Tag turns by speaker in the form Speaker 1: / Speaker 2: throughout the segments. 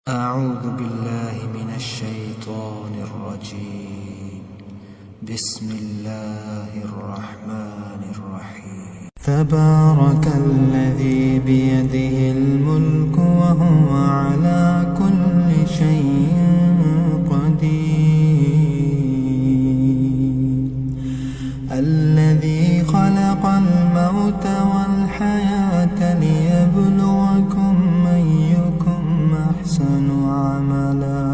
Speaker 1: أعوذ بالله من الشيطان الرجيم. بسم الله الرحمن الرحيم. تبارك الذي بيده الملك وهو على كل شيء قدير. الذي خلق الموت والحياة ليبلوكم أيكم أحسن عملا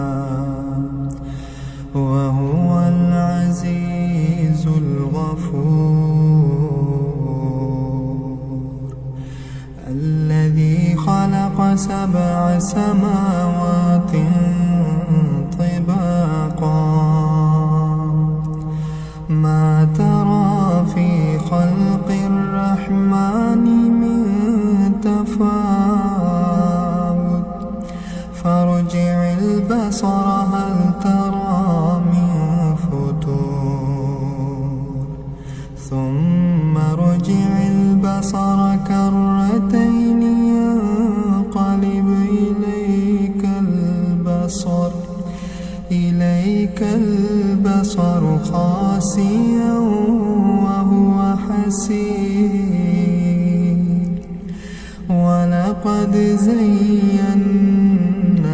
Speaker 1: وهو العزيز الغفور. الذي خلق 7 سماوات طباقا ما ترى في خلق الرحمن من تفاوت فارجع البصر هل ترى من فتور ثم ارجع البصر كرتين ينقلب إليك البصر خاسئا وهو حسير. ولقد زينا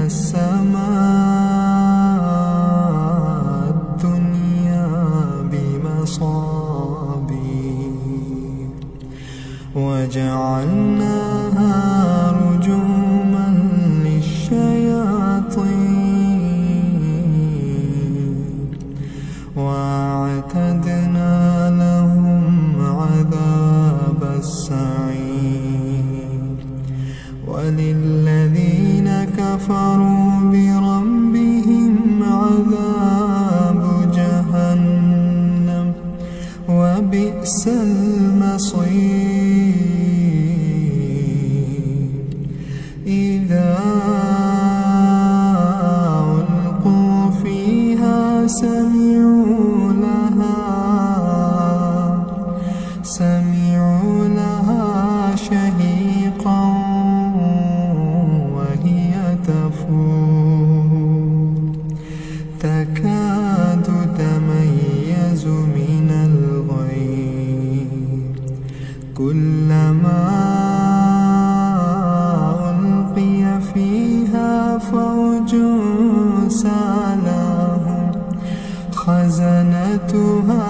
Speaker 1: السماء الدنيا بمصابيح وجعلناها رجوما للشياطين وأعتدنا لهم عذاب السعير. وللذين كفروا بربهم عذاب جهنم وبئس المصير. إذا ألقوا فيها سمعوا لها شهيقا وهي تفور تكاد تميز من الغيظ كلما ألقي فيها فوج سألهم خزنتها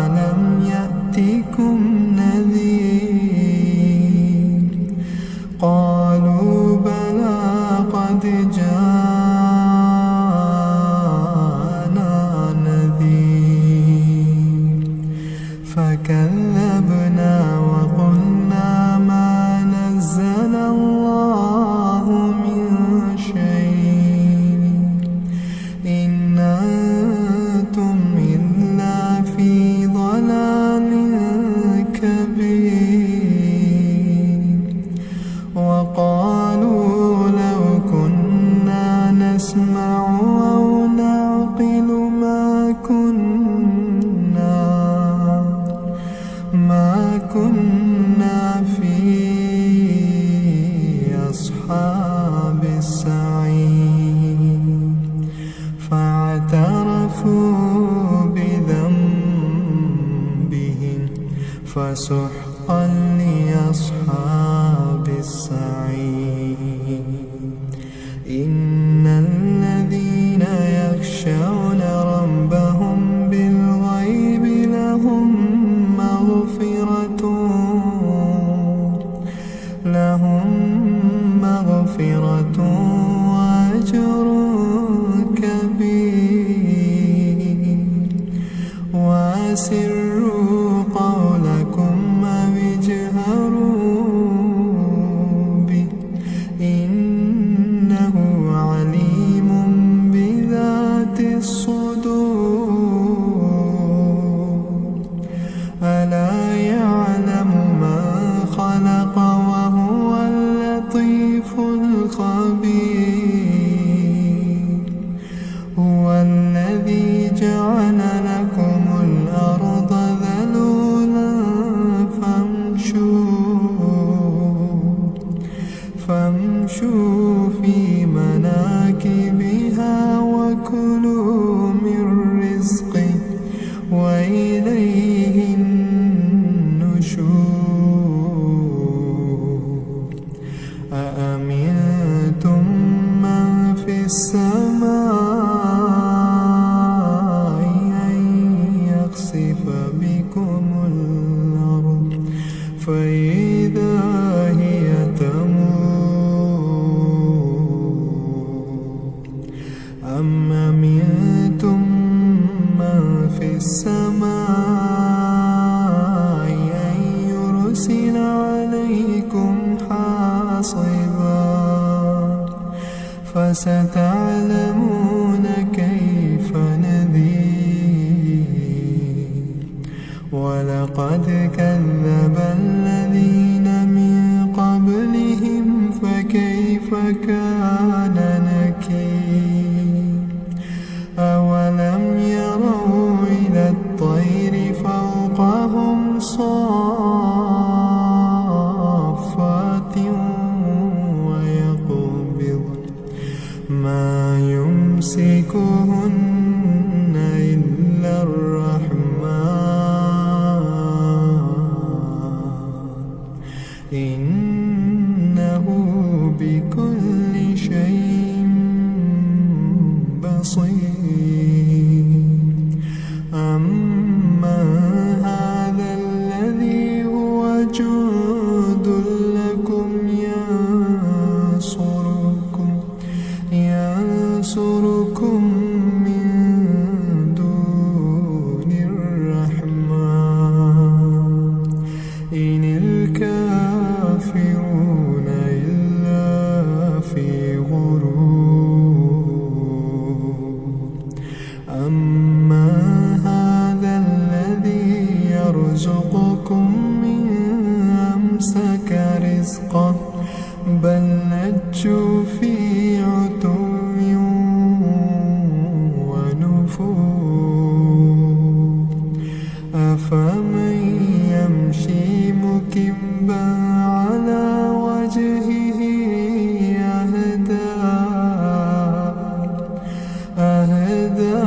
Speaker 1: ألم يأتكم نذير قالوا بلى قد جاءنا نذير فكذبنا وقلنا ما نزل الله من شيء إن أنتم إلا في ضلال كبير. وقالوا لو كنا نسمع أو نعقل ما كنا في أصحاب السعير. فاعترفوا بذنبهم فسحقا لأصحاب السعير. إن الذين يخشون ربهم بالغيب لهم مغفرة وأجر كبير. وأسروا قولكم أو اجهروا به إنه عليم بذات الصدور. ألا يعلم من خلق وهو اللطيف الخبير. هو الذي جعل لكم الأرض ذلولا فامشوا فامشوا في مناكبها وكلوا من رزقه وإليه النشور أأمنتم من في السماء أن يخسف بكم الأرض فإذا هي تمور أم أمنتم من في السماء أن يرسل عليكم حاصبا فستعلمون كيف نذير ولقد كذب الذين من قبلهم فكيف كان نكير أولم يروا إلى الطير فوقهم صافات ويقبض ما يمسكهن إلا الرحمن إنه بكل شيء بصير أما هذا الذي هو جند لكم ينصركم من دون الرحمن إن الكافرون إلا في غرور أما هذا الذي يرزقكم من أمسك رزقه بل لجوا في عتو ونفور أفمن يمشي مكبا على وجهه أهدى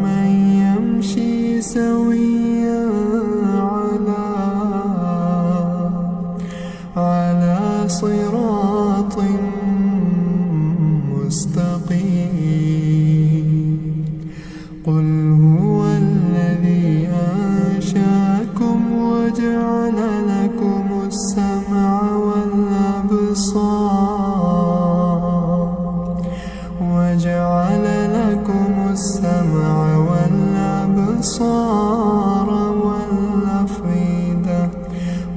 Speaker 1: من يمشي سويا على صراط مستقيم قل هو الذي أنشأكم وجعل لكم السمع والأبصار والأفئدة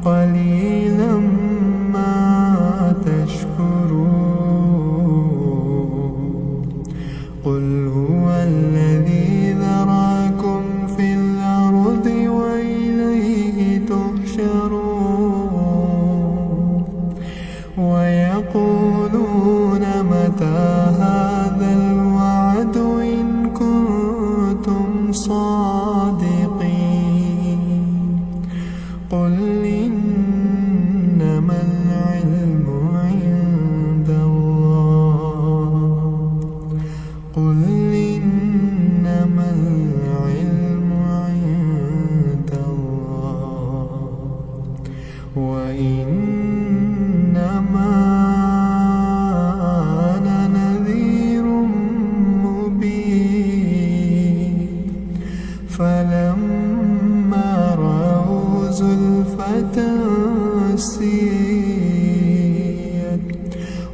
Speaker 1: قليلا ما تشكرون قل هو الذي ذراكم في الأرض وإليه تحشرون ويقولون متى هذا الوعد إن كنتم صادقين قل إنما العلم عند الله قل إنما العلم عند الله وإنما أنا نذير مبين فلما رأوا زلفة سيئت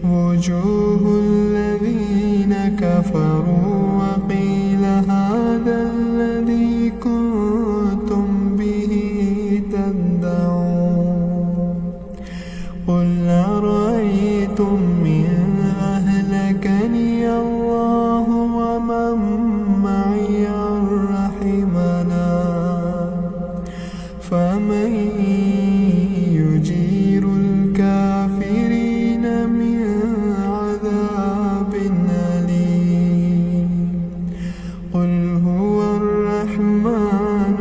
Speaker 1: وجوه الذين كفروا وقيل هذا الذي كنتم به تدعون قل أرأيتم إن أهلكني الله ومن معي رحمنا فمن يجير الكافرين من عذاب أليم قل هو الرحمن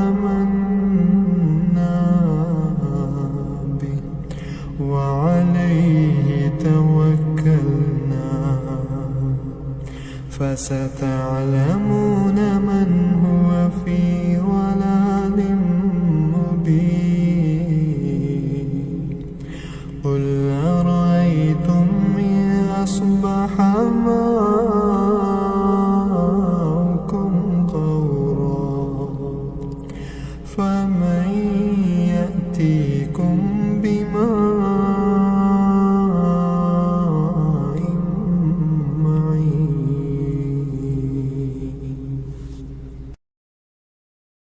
Speaker 1: آمنا به وعليه توكلنا فستعلمون من